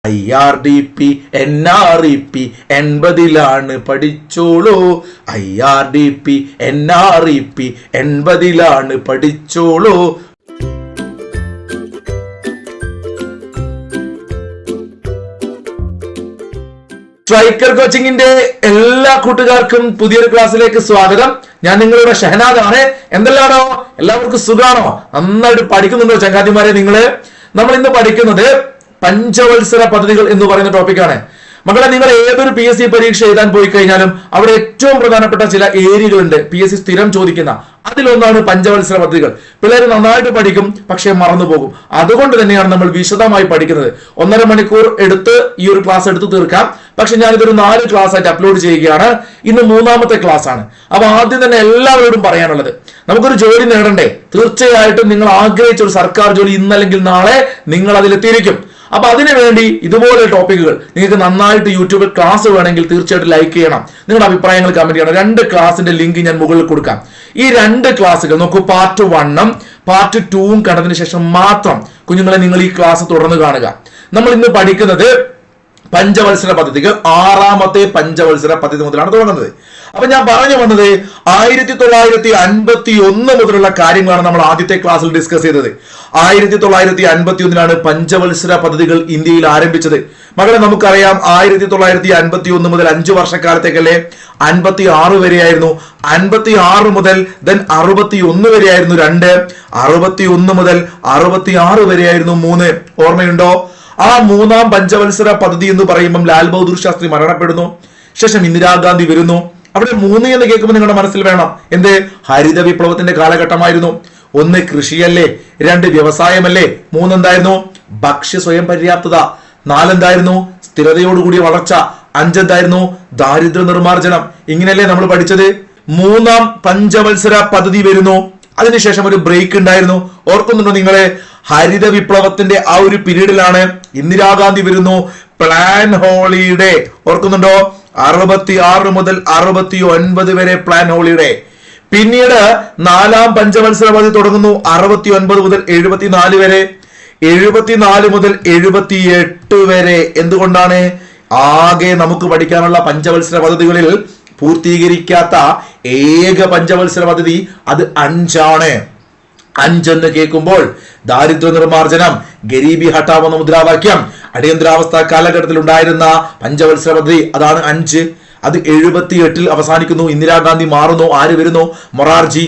IRDP NREP 80ലാണ് പഠിച്ചോളൂ. IRDP NREP 80ലാണ് പഠിച്ചോളൂ. Striker കോച്ചിങ്ങിന്റെ എല്ലാ കൂട്ടുകാർക്കും പുതിയൊരു ക്ലാസ്സിലേക്ക് സ്വാഗതം. ഞാൻ നിങ്ങളുടെ ഷഹനാദാണ്. എന്തെല്ലാണോ, എല്ലാവർക്കും സുഖാണോ? നന്നായിട്ട് പഠിക്കുന്നുണ്ടോ ചങ്ങാതിമാരെ? നമ്മൾ ഇന്ന് പഠിക്കുന്നത് പഞ്ചവത്സര പദ്ധതികൾ എന്ന് പറയുന്ന ടോപ്പിക്കാണ്. മക്കളെ, നിങ്ങൾ ഏതൊരു PSC പരീക്ഷ എഴുതാൻ പോയി കഴിഞ്ഞാലും അവിടെ ഏറ്റവും പ്രധാനപ്പെട്ട ചില ഏരിയകളുണ്ട് PSC സ്ഥിരം ചോദിക്കുന്ന. അതിലൊന്നാണ് പഞ്ചവത്സര പദ്ധതികൾ. പിള്ളേർ നന്നായിട്ട് പഠിക്കും, പക്ഷേ മറന്നുപോകും. അതുകൊണ്ട് തന്നെയാണ് നമ്മൾ വിശദമായി പഠിക്കുന്നത്. 1.5 മണിക്കൂർ എടുത്ത് ഈ ഒരു ക്ലാസ് എടുത്ത് തീർക്കാം. പക്ഷെ ഞാനിതൊരു 4 ക്ലാസ് ആയിട്ട് അപ്ലോഡ് ചെയ്യുകയാണ്. ഇന്ന് 3ാമത്തെ ക്ലാസ് ആണ്. അപ്പൊ ആദ്യം തന്നെ എല്ലാവരോടും പറയാനുള്ളത്, നമുക്കൊരു ജോലി നേടണ്ടേ? തീർച്ചയായിട്ടും നിങ്ങൾ ആഗ്രഹിച്ച ഒരു സർക്കാർ ജോലി ഇന്നല്ലെങ്കിൽ നാളെ നിങ്ങൾ അതിലെത്തിയിരിക്കും. അപ്പൊ അതിനുവേണ്ടി ഇതുപോലെ ടോപ്പിക്കുകൾ നിങ്ങൾക്ക് നന്നായിട്ട് യൂട്യൂബിൽ ക്ലാസ് വേണമെങ്കിൽ തീർച്ചയായിട്ടും ലൈക്ക് ചെയ്യണം. നിങ്ങളുടെ അഭിപ്രായങ്ങൾ കമന്റ് ചെയ്യണം. 2 ക്ലാസിന്റെ ലിങ്ക് ഞാൻ മുകളിൽ കൊടുക്കാം. ഈ 2 ക്ലാസ്സുകൾ നോക്കൂ, പാർട്ട് 1ഉം പാർട്ട് 2ഉം കണ്ടതിന് ശേഷം മാത്രം കുഞ്ഞുങ്ങളെ നിങ്ങൾ ഈ ക്ലാസ് തുടർന്ന് കാണുക. നമ്മൾ ഇന്ന് പഠിക്കുന്നത് പഞ്ചവത്സര പദ്ധതികൾ. 6ാമത്തെ പഞ്ചവത്സര പദ്ധതി മുതലാണ് തുടങ്ങുന്നത്. അപ്പൊ ഞാൻ പറഞ്ഞു വന്നത് 1951 മുതലുള്ള കാര്യങ്ങളാണ് നമ്മൾ ആദ്യത്തെ ക്ലാസ്സിൽ ഡിസ്കസ് ചെയ്തത്. 1951ലാണ് പഞ്ചവത്സര പദ്ധതികൾ ഇന്ത്യയിൽ ആരംഭിച്ചത്. മകളെ, നമുക്കറിയാം 1951 മുതൽ 5 വർഷക്കാലത്തേക്കല്ലേ 56 വരെയായിരുന്നു. 56 മുതൽ 61 വരെയായിരുന്നു 2, 61 മുതൽ 66 വരെയായിരുന്നു 3. ഓർമ്മയുണ്ടോ? ആ 3ാം പഞ്ചവത്സര പദ്ധതി എന്ന് പറയുമ്പോൾ ലാൽ ബഹദൂർ ശാസ്ത്രി മരണപ്പെടുന്നു. ശേഷം ഇന്ദിരാഗാന്ധി വരുന്നു. അവിടെ 3 എന്ന് കേൾക്കുമ്പോൾ നിങ്ങളുടെ മനസ്സിൽ വേണം എന്ത്? ഹരിത വിപ്ലവത്തിന്റെ കാലഘട്ടമായിരുന്നു. 1 കൃഷിയല്ലേ, 2 വ്യവസായമല്ലേ, 3 എന്തായിരുന്നു? ഭക്ഷ്യ സ്വയം പര്യാപ്തത, 4 എന്തായിരുന്നു? സ്ഥിരതയോടുകൂടിയ വളർച്ച, 5 എന്തായിരുന്നു? ദാരിദ്ര്യ നിർമ്മാർജ്ജനം. ഇങ്ങനെയല്ലേ നമ്മൾ പഠിച്ചത്. 3ാം പഞ്ചവത്സര പദ്ധതി വരുന്നു. അതിനുശേഷം ഒരു ബ്രേക്ക് ഉണ്ടായിരുന്നു. ഓർക്കുന്നുണ്ടോ നിങ്ങളെ? ഹരിത വിപ്ലവത്തിന്റെ ആ ഒരു പീരീഡിലാണ് ഇന്ദിരാഗാന്ധി വരുന്നു. പ്ലാൻ ഹോളിഡേ ഓർക്കുന്നുണ്ടോ? 66 മുതൽ 69 വരെ പ്ലാൻ ഹോളിഡേ. പിന്നീട് 4ാം പഞ്ചവത്സര പദ്ധതി തുടങ്ങുന്നു 69 മുതൽ 74 വരെ, 74 മുതൽ 78 വരെ. എന്തുകൊണ്ടാണ്? ആകെ നമുക്ക് പഠിക്കാനുള്ള പഞ്ചവത്സര പദ്ധതികളിൽ പൂർത്തീകരിക്കാത്ത ഏക പഞ്ചവത്സര പദ്ധതി അത് 5 ആണ്. 5 എന്ന് കേൾക്കുമ്പോൾ ദാരിദ്ര്യ നിർമ്മാർജ്ജനം, ഗരീബി ഹട്ടാവ് എന്ന മുദ്രാവാക്യം, അടിയന്തരാവസ്ഥ കാലഘട്ടത്തിൽ ഉണ്ടായിരുന്ന പഞ്ചവത്സര പദ്ധതി, അതാണ് 5. അത് 78ൽ അവസാനിക്കുന്നു. ഇന്ദിരാഗാന്ധി മാറുന്നു. ആര് വരുന്നു? മൊറാർജി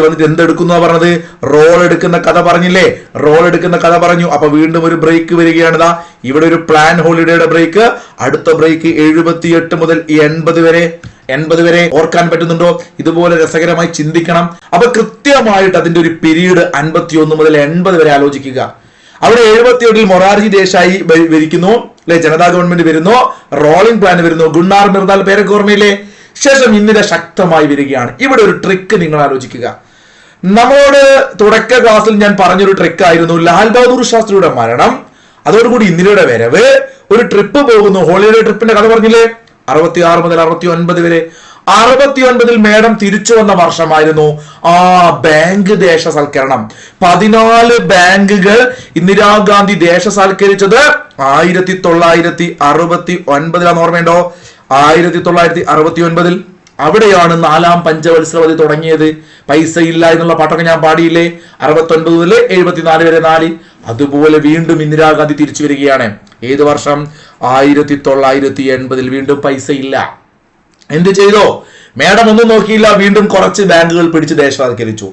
വന്നിട്ട് എന്തെടുക്കുന്നു പറഞ്ഞത്? റോൾ എടുക്കുന്ന കഥ പറഞ്ഞില്ലേ? റോൾ എടുക്കുന്ന കഥ പറഞ്ഞു. അപ്പൊ വീണ്ടും ഒരു ബ്രേക്ക് വരികയാണ്. ഇവിടെ ഒരു പ്ലാൻ ഹോളിഡേയുടെ ബ്രേക്ക്. അടുത്ത ബ്രേക്ക് 78 മുതൽ 80 വരെ. ഓർക്കാൻ പറ്റുന്നുണ്ടോ? ഇതുപോലെ രസകരമായി ചിന്തിക്കണം. അപ്പൊ കൃത്യമായിട്ട് അതിന്റെ ഒരു പീരീഡ് 51 മുതൽ 80 വരെ ആലോചിക്കുക. അവിടെ 77ൽ മൊറാർജി ദേശായി ഭരിക്കുന്നു അല്ലെ, ജനതാ ഗവൺമെന്റ് വരുന്നു, റോളിംഗ് പ്ലാൻ വരുന്നു, ഗുണ്ണാർ മിർദാൽ പേരൊക്കെ ഓർമ്മയില്ലേ? ശേഷം ഇന്ദിര ശക്തമായി വരികയാണ്. ഇവിടെ ഒരു ട്രിക്ക് നിങ്ങൾ ആലോചിക്കുക. നമ്മളോട് തുടക്ക ക്ലാസ്സിൽ ഞാൻ പറഞ്ഞൊരു ട്രിക്ക് ആയിരുന്നു ലാൽ ബഹദൂർ ശാസ്ത്രിയുടെ മരണം, അതോടുകൂടി ഇന്ദിരയുടെ വരവ്, ഒരു ട്രിപ്പ് പോകുന്നു. ഹോളിഡേ ട്രിപ്പിന്റെ കഥ പറഞ്ഞില്ലേ? 66 മുതൽ 69 വരെ. 69ൽ മേഡം തിരിച്ചു വന്ന വർഷമായിരുന്നു ബാങ്ക് ദേശസൽക്കരണം. 14 ബാങ്കുകൾ ഇന്ദിരാഗാന്ധി ദേശസാൽക്കരിച്ചത് 1969 ഓർമ്മയുണ്ടോ? 1969 അവിടെയാണ് 4ാം പഞ്ചവത്സര പദ്ധതി തുടങ്ങിയത്. പൈസ ഇല്ല എന്നുള്ള പാട്ടൊക്കെ ഞാൻ പാടിയില്ലേ? 69 മുതൽ 74 വരെ 4. അതുപോലെ വീണ്ടും ഇന്ദിരാഗാന്ധി തിരിച്ചു വരികയാണ്. ഏത് വർഷം? 1980. വീണ്ടും പൈസ ഇല്ല. എന്ത് ചെയ്തോ? മേഡം ഒന്നും നോക്കിയില്ല, വീണ്ടും കുറച്ച് ബാങ്കുകൾ പിടിച്ച് ദേശസാൽക്കരിച്ചു.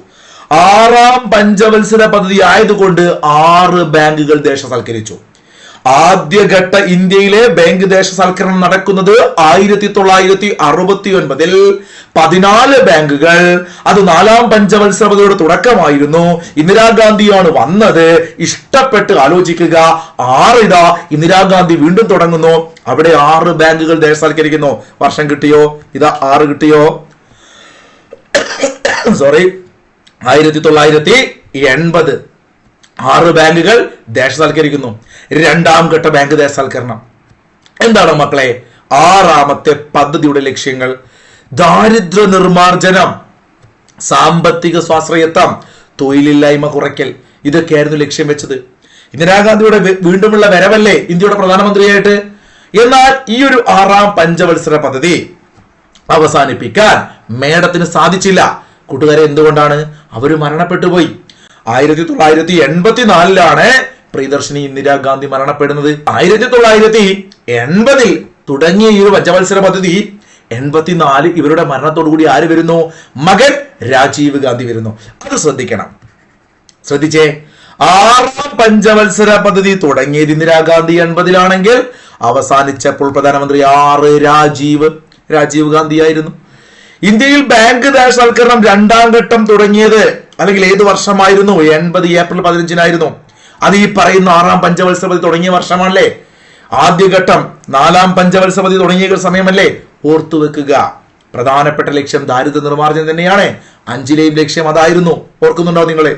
6ാം പഞ്ചവത്സര പദ്ധതി ആയതുകൊണ്ട് 6 ബാങ്കുകൾ ദേശസാൽക്കരിച്ചു. ആദ്യഘട്ട ഇന്ത്യയിലെ ബാങ്ക് ദേശസാൽക്കരണം നടക്കുന്നത് 1969. 14 ബാങ്കുകൾ. അത് 4ാം പഞ്ചവത്സര പദ്ധതിയുടെ തുടക്കമായിരുന്നു. ഇന്ദിരാഗാന്ധിയാണ് വന്നത്. ഇഷ്ടപ്പെട്ട് ആലോചിക്കുക. 6 ഇതാ ഇന്ദിരാഗാന്ധി വീണ്ടും തുടങ്ങുന്നു. അവിടെ 6 ബാങ്കുകൾ ദേശസാൽക്കരിക്കുന്നു. വർഷം കിട്ടിയോ? ഇതാ 6 കിട്ടിയോ? 1980. 6 ബാങ്കുകൾ ദേശസാൽക്കരിക്കുന്നു. 2ാം ഘട്ട ബാങ്ക് ദേശസാൽക്കരണം. എന്താണ് മക്കളെ 6ാമത്തെ പദ്ധതിയുടെ ലക്ഷ്യങ്ങൾ? ദാരിദ്ര്യ നിർമ്മാർജ്ജനം, സാമ്പത്തിക സ്വാശ്രയത്വം, തൊഴിലില്ലായ്മ കുറയ്ക്കൽ. ഇതൊക്കെയായിരുന്നു ലക്ഷ്യം വെച്ചത്. ഇന്ദിരാഗാന്ധിയുടെ വീണ്ടുമുള്ള വരവല്ലേ ഇന്ത്യയുടെ പ്രധാനമന്ത്രിയായിട്ട്. എന്നാൽ ഈ ഒരു 6ാം പഞ്ചവത്സര പദ്ധതി അവസാനിപ്പിക്കാൻ മേഡത്തിന് സാധിച്ചില്ല. കൂട്ടുകാരെ, എന്തുകൊണ്ടാണ്? അവര് മരണപ്പെട്ടു പോയി. 1984 പ്രിയദർശിനി ഇന്ദിരാഗാന്ധി മരണപ്പെടുന്നത്. 1980 തുടങ്ങിയ ഈ ഒരു പഞ്ചവത്സര പദ്ധതി 84 ഇവരുടെ മരണത്തോടുകൂടി ആര് വരുന്നു? മകൻ രാജീവ് ഗാന്ധി വരുന്നു. അത് ശ്രദ്ധിക്കണം. ശ്രദ്ധിച്ചേ, 6ാം പഞ്ചവത്സര പദ്ധതി തുടങ്ങിയത് ഇന്ദിരാഗാന്ധി 80 അവസാനിച്ചപ്പോൾ പ്രധാനമന്ത്രി രാജീവ് ഗാന്ധി ആയിരുന്നു. ഇന്ത്യയിൽ ബാങ്ക് ദേശവൽക്കരണം 2ാം ഘട്ടം തുടങ്ങിയത് അല്ലെങ്കിൽ ഏത് വർഷമായിരുന്നു? 80 ഏപ്രിൽ 15 അത് ഈ പറയുന്ന 6ാം പഞ്ചവത്സര പദ്ധതി തുടങ്ങിയ വർഷമാണല്ലേ. ആദ്യഘട്ടം 4ാം പഞ്ചവത്സര പദ്ധതി തുടങ്ങിയ സമയമല്ലേ. ഓർത്തു വെക്കുക, പ്രധാനപ്പെട്ട ലക്ഷ്യം ദാരിദ്ര്യ നിർമ്മാർജ്ജനം തന്നെയാണ്. 5ലെയും ലക്ഷ്യം അതായിരുന്നു. ഓർക്കുന്നുണ്ടോ നിങ്ങള്?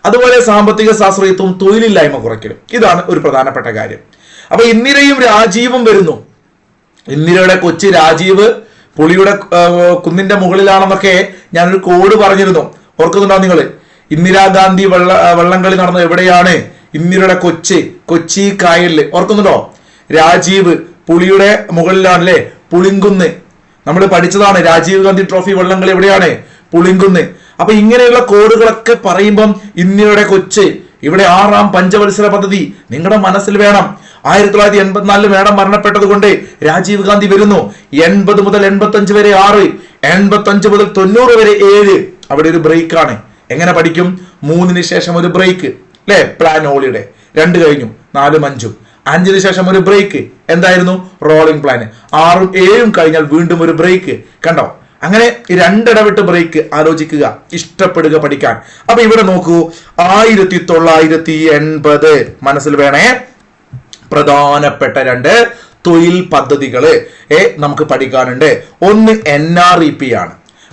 അതുപോലെ സാമ്പത്തിക സാശ്രയത്വവും തൊഴിലില്ലായ്മ കുറയ്ക്കലും, ഇതാണ് ഒരു പ്രധാനപ്പെട്ട കാര്യം. അപ്പൊ ഇന്ദിരയും രാജീവും വരുന്നു. ഇന്ദിരയുടെ കൊച്ചു രാജീവ് പുളിയുടെ കുന്നിന്റെ മുകളിലാണെന്നൊക്കെ ഞാനൊരു കോഡ് പറഞ്ഞിരുന്നു. ഓർക്കുന്നുണ്ടോ നിങ്ങള്? ഇന്ദിരാഗാന്ധി വള്ളംകളി നടന്നത് എവിടെയാണ്? ഇന്ദിരയുടെ കൊച്ചി കായലില്. ഓർക്കുന്നുണ്ടോ? രാജീവ് പുളിയുടെ മുകളിലാണല്ലേ, പുളിങ്കുന്ന്. നമ്മൾ പഠിച്ചതാണ്. രാജീവ് ഗാന്ധി ട്രോഫി വള്ളംകളി എവിടെയാണ്? പുളിങ്കുന്ന്. അപ്പൊ ഇങ്ങനെയുള്ള കോഡുകളൊക്കെ പറയുമ്പം ഇന്ത്യയുടെ ഇവിടെ 6ാം പഞ്ചവത്സര പദ്ധതി നിങ്ങളുടെ മനസ്സിൽ വേണം. 1984 മേഡം മരണപ്പെട്ടത് കൊണ്ട് രാജീവ് ഗാന്ധി വരുന്നു. 80 മുതൽ 85 വരെ 6, 85 മുതൽ 90 വരെ 7. അവിടെ ഒരു ബ്രേക്ക് ആണ്. എങ്ങനെ പഠിക്കും? 3 ശേഷം ഒരു ബ്രേക്ക് അല്ലെ, പ്ലാൻ ഹോളിഡേ. 2 കഴിഞ്ഞു, 4, 5. 5 ശേഷം ഒരു ബ്രേക്ക്. എന്തായിരുന്നു? Rolling plan. 6, 7 കഴിഞ്ഞാൽ വീണ്ടും ഒരു ബ്രേക്ക്. കണ്ടോ? അങ്ങനെ 2 ഇടവിട്ട് ബ്രേക്ക്. ആലോചിക്കുക, ഇഷ്ടപ്പെടുക പഠിക്കാൻ. അപ്പൊ ഇവിടെ നോക്കൂ, 1980 മനസ്സിൽ വേണേ. പ്രധാനപ്പെട്ട 2 തൊഴിൽ പദ്ധതികള് നമുക്ക് പഠിക്കാനുണ്ട്. ഒന്ന് NREP ആണ്,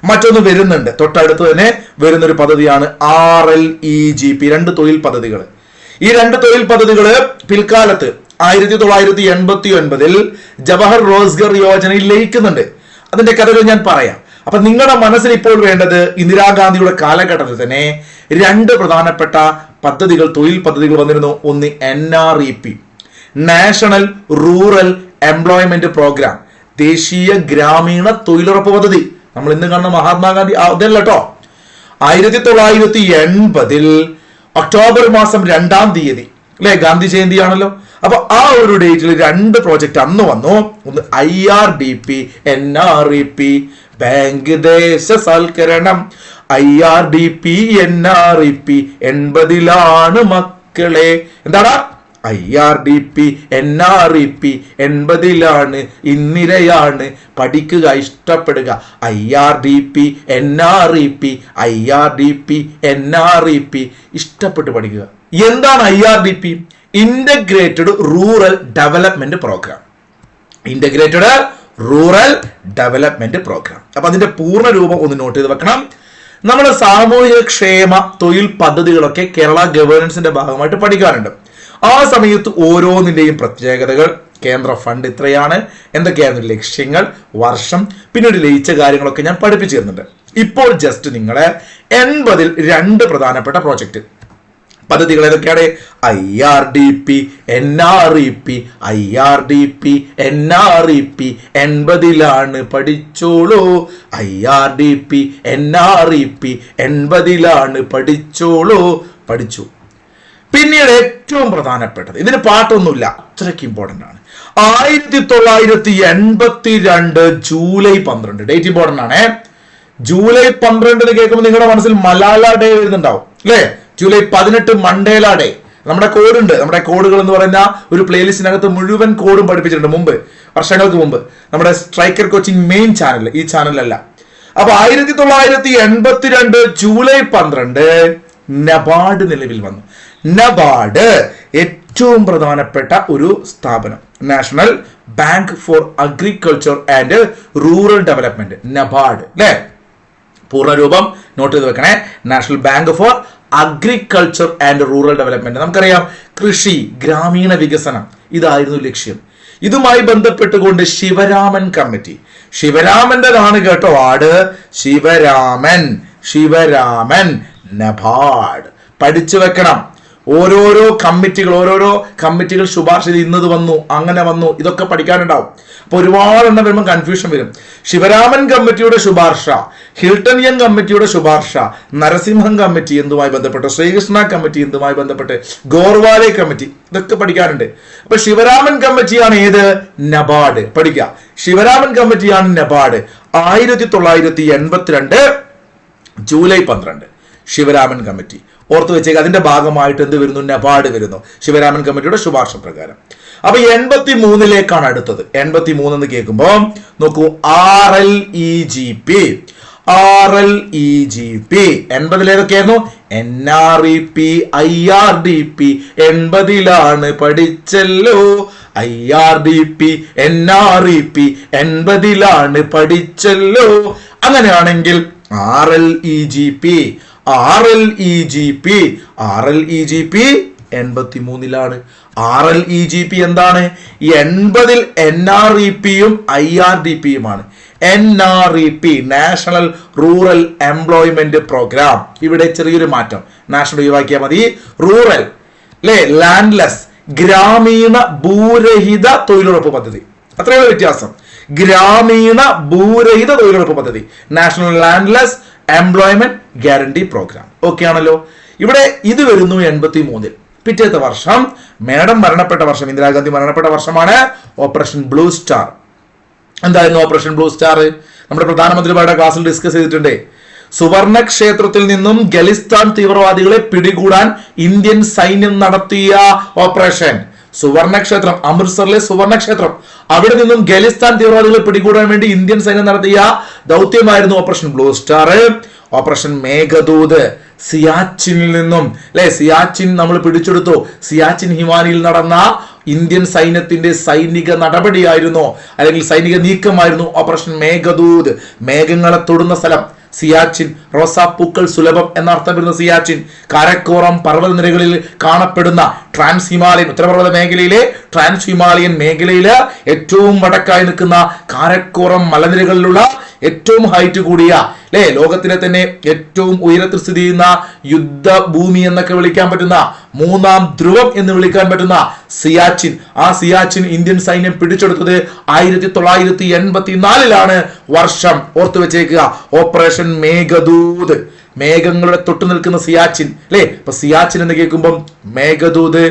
മറ്റൊന്ന് വരുന്നുണ്ട് തൊട്ടടുത്ത് തന്നെ വരുന്നൊരു പദ്ധതിയാണ് RLEGP. 2 തൊഴിൽ പദ്ധതികൾ. ഈ 2 തൊഴിൽ പദ്ധതികള് പിൽക്കാലത്ത് 1989 ജവഹർ റോസ്ഗർ യോജനയിൽ ലയിക്കുന്നുണ്ട്. അതിന്റെ കഥകൾ ഞാൻ പറയാം. അപ്പൊ നിങ്ങളുടെ മനസ്സിൽ ഇപ്പോൾ വേണ്ടത് ഇന്ദിരാഗാന്ധിയുടെ കാലഘട്ടത്തിൽ തന്നെ 2 പ്രധാനപ്പെട്ട പദ്ധതികൾ, തൊഴിൽ പദ്ധതികൾ വന്നിരുന്നു. ഒന്ന് NREP, national rural employment programme, ദേശീയ ഗ്രാമീണ തൊഴിലുറപ്പ് പദ്ധതി. നമ്മൾ ഇന്ന് കാണുന്ന മഹാത്മാഗാന്ധി അതല്ല കേട്ടോ. 1980 ഒക്ടോബർ മാസം 2-ാം തീയതി അല്ലെ, ഗാന്ധി ജയന്തിയാണല്ലോ. അപ്പൊ ആ ഒരു ഡേറ്റിൽ 2 പ്രോജക്റ്റ് അന്ന് വന്നു. ഒന്ന് IRDP, NREP, ബാങ്ക് ദേശസൽക്കരണം. IRDP, NREP 80 മക്കളെ. എന്താണ്? IRDP, NREP 80 ഇന്ദിരയാണ്. പഠിക്കുക, ഇഷ്ടപ്പെടുക. IRDP, NREP, IRDP, NREP ഇഷ്ടപ്പെട്ട് പഠിക്കുക. എന്താണ് IRDP? Integrated rural development programme. Integrated rural development programme. അപ്പൊ അതിന്റെ പൂർണ്ണ രൂപം ഒന്ന് നോട്ട് ചെയ്ത് വെക്കണം. നമ്മുടെ സാമൂഹിക ക്ഷേമ തൊഴിൽ പദ്ധതികളൊക്കെ കേരള ഗവേണൻസിന്റെ ഭാഗമായിട്ട് പഠിക്കാറുണ്ട്. ആ സമയത്ത് ഓരോന്നിന്റെയും പ്രത്യേകതകൾ, കേന്ദ്ര ഫണ്ട് ഇത്രയാണ്, എന്തൊക്കെയായിരുന്നു ലക്ഷ്യങ്ങൾ, വർഷം, പിന്നീട് ലയിച്ച കാര്യങ്ങളൊക്കെ ഞാൻ പഠിപ്പിച്ചു തരുന്നുണ്ട്. ഇപ്പോൾ ജസ്റ്റ് നിങ്ങളെ 80 2 പ്രധാനപ്പെട്ട പ്രോജക്റ്റ് പദ്ധതികൾ ഏതൊക്കെയാണ്? IRDP, NREP, IRDP, NREP 80 പഠിച്ചോളൂ. IRDP, NREP 80 പഠിച്ചോളൂ. പഠിച്ചു. പിന്നീട് ഏറ്റവും പ്രധാനപ്പെട്ടത്, ഇതിന് പാട്ടൊന്നുമില്ല, അത്രയ്ക്ക് ഇമ്പോർട്ടന്റ് ആണ്. 1982 ജൂലൈ 12, ഡേറ്റ് ഇമ്പോർട്ടന്റ് ആണ്. ജൂലൈ 12 കേൾക്കുമ്പോൾ നിങ്ങളുടെ മനസ്സിൽ മലാല ഡേ വരുന്നുണ്ടാവും അല്ലെ. July 18 Mandela day. നമ്മുടെ കോഡ് ഉണ്ട്. നമ്മുടെ കോഡുകൾ എന്ന് പറയുന്ന ഒരു പ്ലേലിസ്റ്റിനകത്ത് മുഴുവൻ കോഡും പഠിപ്പിച്ചിട്ടുണ്ട് മുമ്പ്, വർഷങ്ങൾക്ക് മുമ്പ്, നമ്മുടെ സ്ട്രൈക്കർ കോച്ചിങ് മെയിൻ ചാനൽ, ഈ ചാനലല്ല. അപ്പൊ 1982 ജൂലൈ 12 നബാർഡ് നിലവിൽ വന്നു. നബാർഡ് ഏറ്റവും പ്രധാനപ്പെട്ട ഒരു സ്ഥാപനം, national bank for agriculture and rural development, NABARD അല്ലെ. പൂർണ്ണരൂപം നോട്ട് ചെയ്ത് വെക്കണേ. National bank for agriculture and rural development. നമുക്കറിയാം, കൃഷി, ഗ്രാമീണ വികസനം, ഇതായിരുന്നു ലക്ഷ്യം. ഇതുമായി ബന്ധപ്പെട്ടുകൊണ്ട് ശിവരാമൻ കമ്മിറ്റി, ശിവരാമന്റെതാണ് കേട്ടോ ആട്, ശിവരാമൻ നബാർഡ് പഠിച്ചു വെക്കണം. ഓരോരോ കമ്മിറ്റികൾ ശുപാർശ ചെയ്ത് ഇന്നത് വന്നു, അങ്ങനെ വന്നു, ഇതൊക്കെ പഠിക്കാനുണ്ടാവും. അപ്പൊ ഒരുപാടെണ്ണം വരുമ്പോൾ കൺഫ്യൂഷൻ വരും. ശിവരാമൻ കമ്മിറ്റിയുടെ ശുപാർശ, ഹിൽട്ടൺ യങ് കമ്മിറ്റിയുടെ ശുപാർശ, നരസിംഹം കമ്മിറ്റി എന്തുമായി ബന്ധപ്പെട്ട്, ശ്രീകൃഷ്ണ കമ്മിറ്റി എന്തുമായി ബന്ധപ്പെട്ട്, ഗോർവാലെ കമ്മിറ്റി, ഇതൊക്കെ പഠിക്കാനുണ്ട്. അപ്പൊ ശിവരാമൻ കമ്മിറ്റിയാണ് ഏത്? നബാർഡ്. പഠിക്കുക, ശിവരാമൻ കമ്മിറ്റിയാണ് നബാർഡ്. 1982 July 12 Sivaraman committee. ഓർത്ത് വെച്ചേക്ക്, അതിന്റെ ഭാഗമായിട്ട് എന്ത് വരുന്നു? നബാർഡ് വരുന്നു, ശിവരാമൻ കമ്മിറ്റിയുടെ ശുപാർശ പ്രകാരം. അപ്പൊ 83 അടുത്തത്. 83 എന്ന് കേൾക്കുമ്പോൾ നോക്കൂ, RLEGP. 80 ഏതൊക്കെയായിരുന്നു? NREP, IRDP. 80 പഠിച്ചല്ലോ. IRDP, NREP 80 പഠിച്ചല്ലോ. അങ്ങനെയാണെങ്കിൽ RLEGP 83 RLEGP എന്താണ്? 80 NREPയും IRDPയുമാണ്. NREP national rural employment programme. ഇവിടെ ചെറിയൊരു മാറ്റം, നാഷണൽ ഒഴിവാക്കിയാൽ മതി. റൂറൽ അല്ലെ, ലാൻഡ്ലെസ്, ഗ്രാമീണ ഭൂരഹിത തൊഴിലുറപ്പ് പദ്ധതി, അത്രയുള്ള വ്യത്യാസം. ഗ്രാമീണ ഭൂരഹിത തൊഴിലുറപ്പ് പദ്ധതി, national landless employment guarantee programme. Okay ആണല്ലോ. ഇവിടെ ഇത് വരുന്നു 83. പിറ്റേത്തെ വർഷം മേഡം മരണപ്പെട്ട വർഷം, ഇന്ദിരാഗാന്ധി മരണപ്പെട്ട വർഷമാണ്. Operation Blue star. എന്തായിരുന്നു ഓപ്പറേഷൻ ബ്ലൂ സ്റ്റാർ? നമ്മുടെ പ്രധാനമന്ത്രിമാരുടെ ക്ലാസ്സിൽ ഡിസ്കസ് ചെയ്തിട്ടുണ്ട്. സുവർണ ക്ഷേത്രത്തിൽ നിന്നും ഖലിസ്ഥാൻ തീവ്രവാദികളെ പിടികൂടാൻ ഇന്ത്യൻ സൈന്യം നടത്തിയ ഓപ്പറേഷൻ. സുവർണക്ഷേത്രം, അമൃത്സറിലെ സുവർണക്ഷേത്രം, അവിടെ നിന്നും ഖലിസ്ഥാൻ തീവ്രവാദികളെ പിടികൂടാൻ വേണ്ടി ഇന്ത്യൻ സൈന്യം നടത്തിയ ദൗത്യമായിരുന്നു Operation Blue Star. Operation Meghdoot, സിയാച്ചിനിൽ നിന്നും അല്ലെ, സിയാച്ചിൻ നമ്മൾ പിടിച്ചെടുത്തു. സിയാച്ചിൻ ഹിമാനിയിൽ നടന്ന ഇന്ത്യൻ സൈന്യത്തിന്റെ സൈനിക നടപടിയായിരുന്നു, അല്ലെങ്കിൽ സൈനിക നീക്കമായിരുന്നു ഓപ്പറേഷൻ മേഘദൂത്. മേഘങ്ങളെ തൊടുന്ന സ്ഥലം സിയാച്ചിൻ. റോസാപ്പൂക്കൾ സുലഭം എന്നർത്ഥം വരുന്ന സിയാച്ചിൻ കാരക്കോറം പർവ്വതനിരകളിൽ കാണപ്പെടുന്ന ട്രാൻസ് ഹിമാലയൻ, ഉത്തരപർവ്വത മേഖലയിലെ ട്രാൻസ് ഹിമാലയൻ മേഖലയില് ഏറ്റവും വടക്കായി നിൽക്കുന്ന കാരക്കോറം മലനിരകളിലുള്ള ഏറ്റവും ഹൈറ്റ് കൂടിയ അല്ലെ, ലോകത്തിലെ തന്നെ ഏറ്റവും ഉയരത്തിൽ സ്ഥിതി ചെയ്യുന്ന യുദ്ധഭൂമി എന്നൊക്കെ വിളിക്കാൻ പറ്റുന്ന, മൂന്നാം ധ്രുവം എന്ന് വിളിക്കാൻ പറ്റുന്ന സിയാച്ചിൻ. ആ സിയാച്ചിൻ ഇന്ത്യൻ സൈന്യം പിടിച്ചെടുത്തത് 1984 വർഷം. ഓർത്തു വെച്ചേക്കുക, ഓപ്പറേഷൻ മേഘദൂത്. മേഘങ്ങളുടെ തൊട്ടു നിൽക്കുന്ന സിയാച്ചിൻ അല്ലെ. അപ്പൊ സിയാച്ചിൻ എന്ന് കേൾക്കുമ്പോൾ മേഘദൂത്,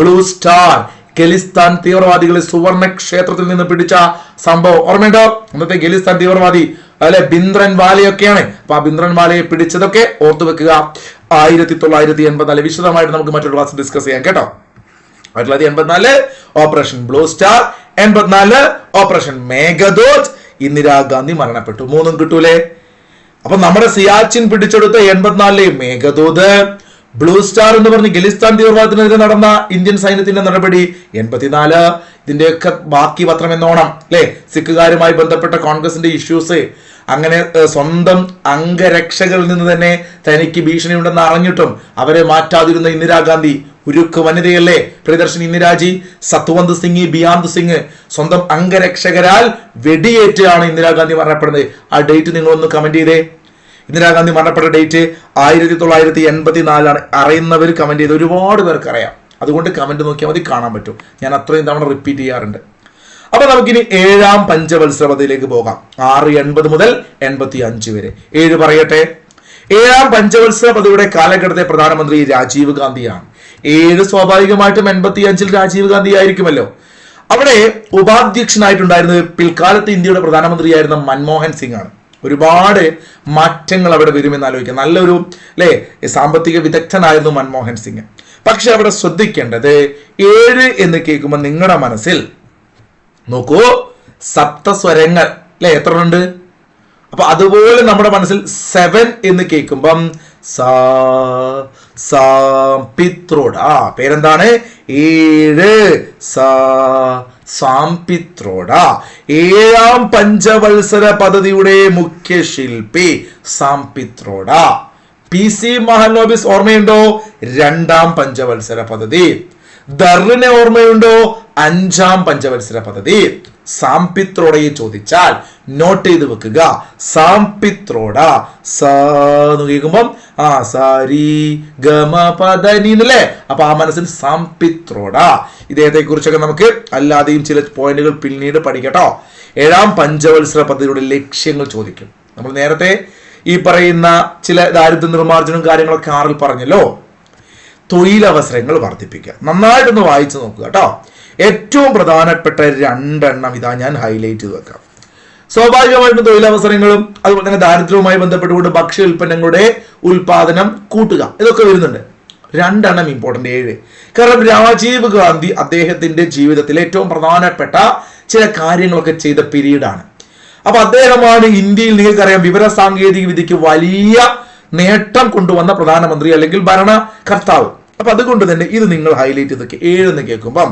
ബ്ലൂ സ്റ്റാർ, ഖലിസ്ഥാൻ തീവ്രവാദികളെ സുവർണ ക്ഷേത്രത്തിൽ നിന്ന് പിടിച്ച സംഭവം ഓർമ്മയുണ്ടോ? അന്നത്തെ ഖലിസ്ഥാൻ തീവ്രവാദി അല്ലെ ബിന്ദ്രൻ വാലയൊക്കെയാണ്. അപ്പൊ ആ ബിന്ദ്രൻ വാലയെ പിടിച്ചതൊക്കെ ഓർത്തു വെക്കുക. 1984 വിശദമായിട്ട് നമുക്ക് മറ്റൊരു ക്ലാസ് ഡിസ്കസ് ചെയ്യാം കേട്ടോ. 1984 operation Blue star, 84 operation Meghdoot. Indira Gandhi മരണപ്പെട്ടു. 3 കിട്ടൂലേ? അപ്പൊ നമ്മുടെ സിയാച്ചിൻ പിടിച്ചെടുത്ത 84 മേഘദൂത്, ബ്ലൂ സ്റ്റാർ എന്ന് പറഞ്ഞ് ഖലിസ്ഥാൻ തീവ്രവാദത്തിനെതിരെ നടന്ന ഇന്ത്യൻ സൈന്യത്തിന്റെ നടപടി 84. ഇതിന്റെയൊക്കെ ബാക്കി പത്രം എന്നോണം അല്ലെ, സിഖുകാരുമായി ബന്ധപ്പെട്ട കോൺഗ്രസിന്റെ ഇഷ്യൂസ്. അങ്ങനെ സ്വന്തം അംഗരക്ഷകരിൽ നിന്ന് തന്നെ തനിക്ക് ഭീഷണി ഉണ്ടെന്ന് അറിഞ്ഞിട്ടും അവരെ മാറ്റാതിരുന്ന ഇന്ദിരാഗാന്ധി, ഉരുക്ക് വനിതയല്ലേ പ്രിയദർശിനി ഇന്ദിരാജി, സത്വന്ത് സിംഗ്, ബിയാന്ത് സിംഗ്, സ്വന്തം അംഗരക്ഷകരാൽ വെടിയേറ്റാണ് ഇന്ദിരാഗാന്ധി മരണപ്പെടുന്നത്. ആ ഡേറ്റ് നിങ്ങളൊന്ന് കമന്റ് ചെയ്തേ. ഇന്ദിരാഗാന്ധി മരണപ്പെട്ട ഡേറ്റ് 1984. അറിയുന്നവർ കമന്റ് ചെയ്ത്, ഒരുപാട് പേർക്ക് അറിയാം. അതുകൊണ്ട് കമന്റ് നോക്കിയാൽ മതി, കാണാൻ പറ്റും. ഞാൻ അത്രയും തവണ റിപ്പീറ്റ് ചെയ്യാറുണ്ട്. അപ്പൊ നമുക്കിനി 7ാം പഞ്ചവത്സര പദ്ധതിയിലേക്ക് പോകാം. 680 മുതൽ 85 വരെ. 7 പറയട്ടെ. 7ാം പഞ്ചവത്സര പദ്ധതിയുടെ കാലഘട്ടത്തെ പ്രധാനമന്ത്രി രാജീവ് ഗാന്ധിയാണ്. 7 സ്വാഭാവികമായിട്ടും 85 രാജീവ് ഗാന്ധി ആയിരിക്കുമല്ലോ. അവിടെ ഉപാധ്യക്ഷനായിട്ടുണ്ടായിരുന്നത് പിൽക്കാലത്ത് ഇന്ത്യയുടെ പ്രധാനമന്ത്രിയായിരുന്ന മൻമോഹൻ സിംഗ് ആണ്. ഒരുപാട് മാറ്റങ്ങൾ അവിടെ വരുമെന്ന് ആലോചിക്കാം. നല്ലൊരു അല്ലെ സാമ്പത്തിക വിദഗ്ധനായിരുന്നു മൻമോഹൻ സിംഗ്. പക്ഷെ അവിടെ ശ്രദ്ധിക്കേണ്ടത് 7 എന്ന് കേൾക്കുമ്പോൾ നിങ്ങളുടെ മനസ്സിൽ നോക്കൂ, സപ്തസ്വരങ്ങൾ അല്ലെ, എത്ര ഉണ്ട്? അപ്പൊ അതുപോലെ നമ്മുടെ മനസ്സിൽ 7 എന്ന് കേൾക്കുമ്പം സാംപിത്രോട്. പേരെന്താണ്? 7 സാംപിത്രോട. 7ാം പഞ്ചവത്സര പദ്ധതിയുടെ മുഖ്യ ശില്പി സാംപിത്രോട. PC മഹലനോബിസ് ഓർമ്മയുണ്ടോ? 2ാം പഞ്ചവത്സര പദ്ധതി. ദറിനെ ഓർമ്മയുണ്ടോ? അഞ്ചാം പഞ്ചവത്സര പദ്ധതി സാംപിത്രോഡയെ ചോദിച്ചാൽ നോട്ട് ചെയ്ത് വെക്കുക. സാംപിത്രോഡ എന്ന് കേൾക്കുമ്പം സാരി ഗമ പദനി എന്നല്ലേ, അപ്പൊ ആ മനസ്സിൽ സാംപിത്രോഡ. ഇദ്ദേഹത്തെ കുറിച്ചൊക്കെ നമുക്ക് അല്ലാതെയും ചില പോയിന്റുകൾ പിന്നീട് പഠിക്കട്ടോ. ഏഴാം പഞ്ചവത്സര പദ്ധതിയുടെ ലക്ഷ്യങ്ങൾ ചോദിക്കും. നമ്മൾ നേരത്തെ ഈ പറയുന്ന ചില ദാരിദ്ര്യ നിർമ്മാർജ്ജനവും കാര്യങ്ങളൊക്കെ ആറിൽ പറഞ്ഞല്ലോ. തൊഴിലവസരങ്ങൾ വർദ്ധിപ്പിക്കുക. നന്നായിട്ടൊന്ന് വായിച്ചു നോക്കുക കേട്ടോ. ഏറ്റവും പ്രധാനപ്പെട്ട രണ്ടെണ്ണം ഇതാ ഞാൻ ഹൈലൈറ്റ് ചെയ്ത് വെക്കാം. സ്വാഭാവികമായിട്ടും തൊഴിലവസരങ്ങളും അതുപോലെ തന്നെ ദാരിദ്ര്യവുമായി ബന്ധപ്പെട്ടുകൊണ്ട് ഭക്ഷ്യ ഉൽപ്പന്നങ്ങളുടെ ഉൽപാദനം കൂട്ടുക, ഇതൊക്കെ വരുന്നുണ്ട്. രണ്ടെണ്ണം ഇമ്പോർട്ടന്റ് 7. കാരണം രാജീവ് ഗാന്ധി അദ്ദേഹത്തിന്റെ ജീവിതത്തിൽ ഏറ്റവും പ്രധാനപ്പെട്ട ചില കാര്യങ്ങളൊക്കെ ചെയ്ത പീരീഡാണ്. അപ്പൊ അദ്ദേഹമാണ് ഇന്ത്യയിൽ നിങ്ങൾക്കറിയാം വിവര സാങ്കേതിക വിദ്യക്ക് വലിയ നേട്ടം കൊണ്ടുവന്ന പ്രധാനമന്ത്രി അല്ലെങ്കിൽ ഭരണകർത്താവ്. അപ്പൊ അതുകൊണ്ട് തന്നെ ഇത് നിങ്ങൾ ഹൈലൈറ്റ് ചെയ്തൊക്കെ 7 എന്ന് കേൾക്കുമ്പം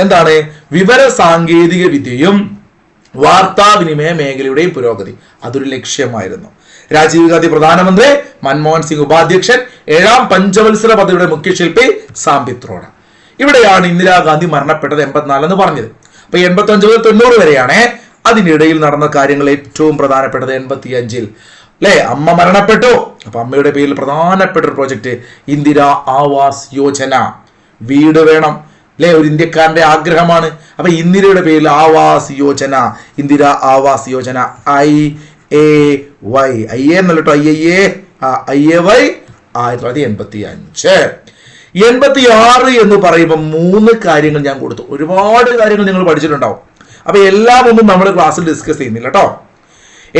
എന്താണ്? വിവര സാങ്കേതിക വിദ്യയും വാർത്താവിനിമയ മേഖലയുടെയും പുരോഗതി, അതൊരു ലക്ഷ്യമായിരുന്നു. രാജീവ് ഗാന്ധി പ്രധാനമന്ത്രി, മൻമോഹൻ സിംഗ് ഉപാധ്യക്ഷൻ, ഏഴാം പഞ്ചവത്സര പദ്ധതിയുടെ മുഖ്യശില്പി സാംപിത്രോഡ. ഇവിടെയാണ് ഇന്ദിരാഗാന്ധി മരണപ്പെട്ടത് 84 എന്ന് പറഞ്ഞത്. അപ്പൊ 85 മുതൽ 90 വരെയാണ്. അതിനിടയിൽ നടന്ന കാര്യങ്ങൾ ഏറ്റവും പ്രധാനപ്പെട്ടത് 85-ൽ അല്ലെ, അമ്മ മരണപ്പെട്ടു. അപ്പൊ അമ്മയുടെ പേരിൽ പ്രധാനപ്പെട്ട ഒരു പ്രോജക്റ്റ് ഇന്ദിരാ ആവാസ് യോജന. വീട് വേണം അല്ലെ, ഒരു ഇന്ത്യക്കാരന്റെ ആഗ്രഹമാണ്. അപ്പൊ ഇന്ദിരയുടെ പേരിൽ ആവാസ് യോജന, ഇന്ദിരാ ആവാസ് യോജന, IAY എന്നല്ലോ, IAY 1985. 86 എന്ന് പറയുമ്പോൾ 3 കാര്യങ്ങൾ ഞാൻ കൊടുത്തു. ഒരുപാട് കാര്യങ്ങൾ നിങ്ങൾ പഠിച്ചിട്ടുണ്ടാവും. അപ്പൊ എല്ലാം ഒന്നും നമ്മൾ ക്ലാസ്സിൽ ഡിസ്കസ് ചെയ്യുന്നില്ല കേട്ടോ.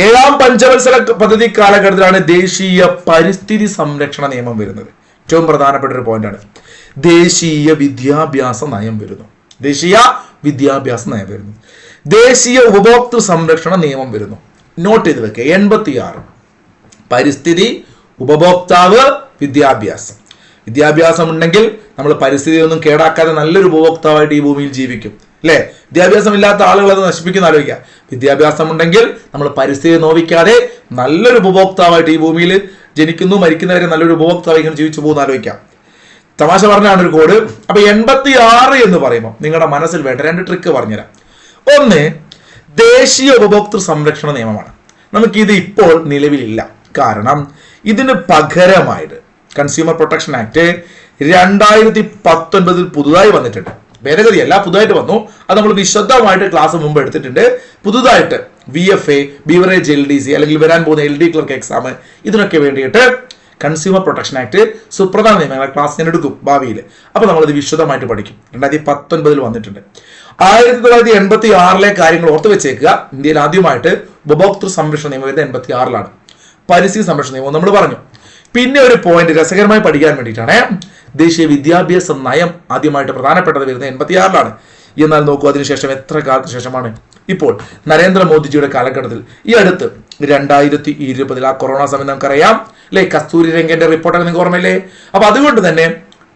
ഏഴാം പഞ്ചവത്സര പദ്ധതി കാലഘട്ടത്തിലാണ് ദേശീയ പരിസ്ഥിതി സംരക്ഷണ നിയമം വരുന്നത്. ഏറ്റവും പ്രധാനപ്പെട്ട ഒരു പോയിന്റാണ്. ദേശീയ വിദ്യാഭ്യാസ നയം വരുന്നു. ദേശീയ വിദ്യാഭ്യാസ നയം വരുന്നു. ദേശീയ ഉപഭോക്തൃ സംരക്ഷണ നിയമം വരുന്നു. നോട്ട് ചെയ്ത് വെക്കുക. 86 പരിസ്ഥിതി, ഉപഭോക്താവ്, വിദ്യാഭ്യാസം. വിദ്യാഭ്യാസം ഉണ്ടെങ്കിൽ നമ്മൾ പരിസ്ഥിതി ഒന്നും കേടാക്കാതെ നല്ലൊരു ഉപഭോക്താവായിട്ട് ഈ ഭൂമിയിൽ ജീവിക്കും അല്ലെ. വിദ്യാഭ്യാസം ഇല്ലാത്ത ആളുകൾ അത് നശിപ്പിക്കുന്ന ആലോചിക്കുക. വിദ്യാഭ്യാസം ഉണ്ടെങ്കിൽ നമ്മൾ പരിസ്ഥിതിയെ നോവിക്കാതെ നല്ലൊരു ഉപഭോക്താവായിട്ട് ഈ ഭൂമിയിൽ ജനിക്കുന്നു, മരിക്കുന്നവരെ നല്ലൊരു ഉപഭോക്താവ് ഇങ്ങനെ ജീവിച്ചു പോകുന്ന ആലോചിക്കാം. തമാശ പറഞ്ഞാണ് ഒരു കോഡ്. അപ്പൊ 86 എന്ന് പറയുമ്പോൾ നിങ്ങളുടെ മനസ്സിൽ വേണ്ട 2 ട്രിക്ക് പറഞ്ഞുതരാം. ഒന്ന്, ദേശീയ ഉപഭോക്തൃ സംരക്ഷണ നിയമമാണ്. നമുക്കിത് ഇപ്പോൾ നിലവിലില്ല. കാരണം ഇതിന് പകരമായിട്ട് കൺസ്യൂമർ പ്രൊട്ടക്ഷൻ ആക്ട് 2019 പുതുതായി വന്നിട്ടുണ്ട്. ഭേദഗതിയല്ല, പുതുതായിട്ട് വന്നു. അത് നമ്മൾ വിശദമായിട്ട് ക്ലാസ് മുമ്പ് എടുത്തിട്ടുണ്ട്. പുതുതായിട്ട് VFA, ബീവറേജ് LDC അല്ലെങ്കിൽ വരാൻ പോകുന്ന LD ക്ലർക്ക് എക്സാം, ഇതിനൊക്കെ വേണ്ടിയിട്ട് കൺസ്യൂമർ പ്രൊട്ടക്ഷൻ ആക്ട് സുപ്രധാന നിയമങ്ങൾ ക്ലാസ് ഞാൻ എടുക്കും ഭാവിയിൽ. അപ്പൊ നമ്മളത് വിശദമായിട്ട് പഠിക്കും. 2019 വന്നിട്ടുണ്ട്. 1986 കാര്യങ്ങൾ ഓർത്ത് വെച്ചേക്കുക. ഇന്ത്യയിൽ ആദ്യമായിട്ട് ഉപഭോക്തൃ സംരക്ഷണ നിയമം വരുന്നത് 86-ലാണ്. പരിസ്ഥിതി സംരക്ഷണ നിയമം നമ്മൾ പറഞ്ഞു. പിന്നെ ഒരു പോയിന്റ് രസകരമായി പഠിക്കാൻ വേണ്ടിയിട്ടാണ്, ദേശീയ വിദ്യാഭ്യാസ നയം ആദ്യമായിട്ട് പ്രധാനപ്പെട്ടത് വരുന്നത് 86-ലാണ്. എന്നാൽ നോക്കൂ, അതിനുശേഷം എത്ര കാലത്തിന് ശേഷമാണ്? ഇപ്പോൾ നരേന്ദ്രമോദിജിയുടെ കാലഘട്ടത്തിൽ ഈ അടുത്ത് 2020 ആ കൊറോണ സമയം നമുക്കറിയാം അല്ലെ, കസ്തൂരി രംഗന്റെ റിപ്പോർട്ടൊക്കെ നിങ്ങൾക്ക് ഓർമ്മയില്ലേ? അപ്പൊ അതുകൊണ്ട് തന്നെ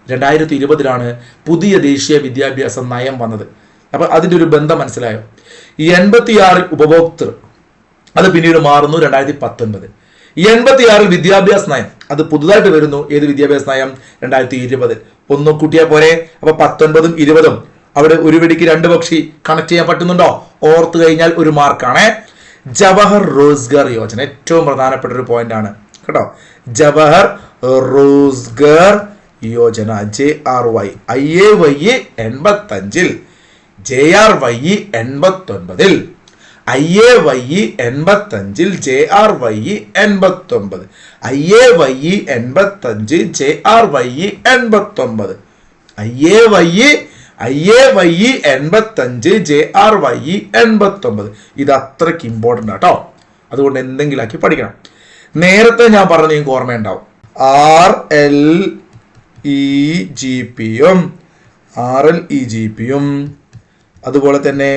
2020-ലാണ് പുതിയ ദേശീയ വിദ്യാഭ്യാസ നയം വന്നത്. അപ്പൊ അതിന്റെ ഒരു ബന്ധം മനസ്സിലായോ? 86-ൽ ഉപഭോക്തൃ, അത് പിന്നീട് മാറുന്നു 2019. 86-ൽ വിദ്യാഭ്യാസ നയം, അത് പുതുതായിട്ട് വരുന്നു. ഏത് വിദ്യാഭ്യാസ നയം? 2020. ഒന്നും കൂട്ടിയാൽ പോരെ. അപ്പൊ 19-ഉം 20-ഉം അവിടെ ഒരു വെടിക്ക് 2 പക്ഷി കണക്ട് ചെയ്യാൻ പറ്റുന്നുണ്ടോ? ഓർത്തു കഴിഞ്ഞാൽ ഒരു മാർക്കാണ്. ജവഹർ റോസ്ഗാർ യോജന ഏറ്റവും പ്രധാനപ്പെട്ട ഒരു പോയിന്റ് ആണ് കേട്ടോ. Jawahar Rozgar Yojana, JRY, IAY 85-ൽ, JRY 89-ൽ, IAY 85-ൽ, JRY 89, IAY 85, JRY 89, IAY 85, JRY 89. ഇത് അത്രയ്ക്ക് ഇമ്പോർട്ടൻ്റ് ആട്ടോ. അതുകൊണ്ട് എന്തെങ്കിലും ആക്കി പഠിക്കണം. നേരത്തെ ഞാൻ പറഞ്ഞ നിങ്ങൾക്ക് ഓർമ്മയുണ്ടാവും. RLEGPയും അതുപോലെ തന്നെ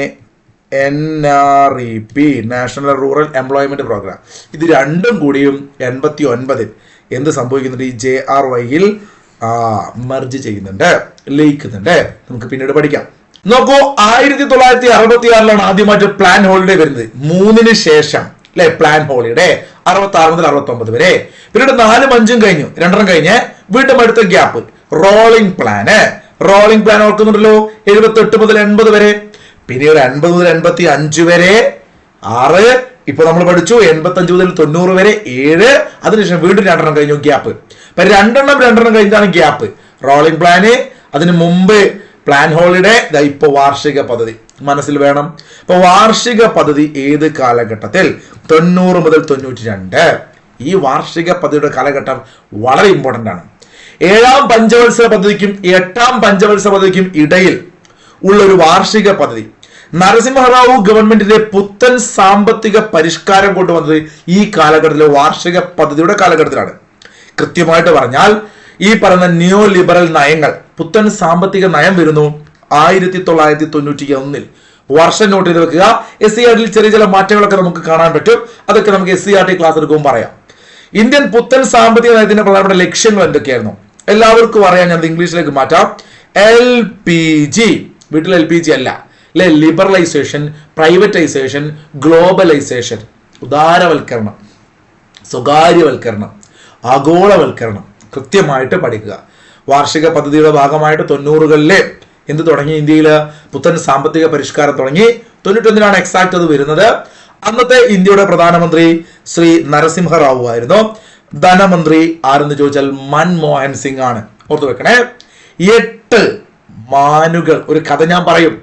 NREP, national rural employment programme, ഇത് രണ്ടും കൂടിയും 89-ൽ എന്ത് സംഭവിക്കുന്നുണ്ട്? ഈ JRYയിൽ മെർജ് ചെയ്യുന്നുണ്ട്, ലയിക്കുന്നുണ്ട്. നമുക്ക് പിന്നീട് പഠിക്കാം. നോക്കൂ, 1966-ലാണ് ആദ്യമായിട്ട് പ്ലാൻ ഹോളിഡേ വരുന്നത്. 3-ന് ശേഷം അല്ലെ പ്ലാൻ ഹോളിഡേ 66 മുതൽ 69 വരെ. പിന്നീട് 4-ഉം 5-ഉം കഴിഞ്ഞു, 2 കഴിഞ്ഞ് വീണ്ടും അടുത്ത gap rolling plan rolling plan ഓർക്കുന്നുണ്ടല്ലോ, 78 മുതൽ 80 വരെ. പിന്നീട് 80 മുതൽ 85 വരെ 6. ഇപ്പൊ നമ്മൾ പഠിച്ചു 85 മുതൽ 90 വരെ 7. അതിനുശേഷം വീണ്ടും 2 കഴിഞ്ഞു, ഗ്യാപ്പ്. അപ്പൊ 2 കഴിഞ്ഞാണ് ഗ്യാപ്പ്. റോളിംഗ് പ്ലാന്, അതിന് മുമ്പ് പ്ലാൻ ഹോളിഡേ, ഇപ്പൊ വാർഷിക പദ്ധതി മനസ്സിൽ വേണം. അപ്പൊ വാർഷിക പദ്ധതി ഏത് കാലഘട്ടത്തിൽ? 90 മുതൽ 92. ഈ വാർഷിക പദ്ധതിയുടെ കാലഘട്ടം വളരെ ഇമ്പോർട്ടന്റ് ആണ്. 7ാം പഞ്ചവത്സര പദ്ധതിക്കും 8ാം പഞ്ചവത്സര പദ്ധതിക്കും ഇടയിൽ ഉള്ള ഒരു വാർഷിക പദ്ധതി. നരസിംഹറാവു ഗവൺമെന്റിന്റെ പുത്തൻ സാമ്പത്തിക പരിഷ്കാരം കൊണ്ടുവന്നത് ഈ കാലഘട്ടത്തിലെ വാർഷിക പദ്ധതിയുടെ കാലഘട്ടത്തിലാണ്. കൃത്യമായിട്ട് പറഞ്ഞാൽ ഈ പറയുന്ന ന്യൂ ലിബറൽ നയങ്ങൾ, പുത്തൻ സാമ്പത്തിക നയം വരുന്നു 1991. വർഷം നോട്ട് ചെയ്ത് വെക്കുക. SCERT ചെറിയ ചില മാറ്റങ്ങളൊക്കെ നമുക്ക് കാണാൻ പറ്റും. അതൊക്കെ നമുക്ക് SCERT ക്ലാസ് എടുക്കുമ്പോൾ പറയാം. ഇന്ത്യൻ പുത്തൻ സാമ്പത്തിക നയത്തിന്റെ പ്രധാനപ്പെട്ട ലക്ഷ്യങ്ങൾ എന്തൊക്കെയായിരുന്നു എല്ലാവർക്കും അറിയാം. ഞാൻ ഇംഗ്ലീഷിലേക്ക് മാറ്റാം. LPG, വീട്ടിൽ LPG അല്ല അല്ലെ, ലിബറലൈസേഷൻ, പ്രൈവറ്റൈസേഷൻ, ഗ്ലോബലൈസേഷൻ, ഉദാരവൽക്കരണം, സ്വകാര്യവൽക്കരണം, ആഗോളവൽക്കരണം കൃത്യമായിട്ട് പഠിക്കുക. വാർഷിക പദ്ധതിയുടെ ഭാഗമായിട്ട് 90കളിലെ എന്ത് തുടങ്ങി? ഇന്ത്യയില് പുത്തൻ സാമ്പത്തിക പരിഷ്കാരം തുടങ്ങി. 91 എക്സാക്ട് അത് വരുന്നത്. അന്നത്തെ ഇന്ത്യയുടെ പ്രധാനമന്ത്രി ശ്രീ നരസിംഹറാവു ആയിരുന്നു. ധനമന്ത്രി ആരെന്ന് ചോദിച്ചാൽ മൻമോഹൻ സിംഗ് ആണ്. ഓർത്തു വെക്കണേ. 8 മാനുകൾ. ഒരു കഥ ഞാൻ പറയും.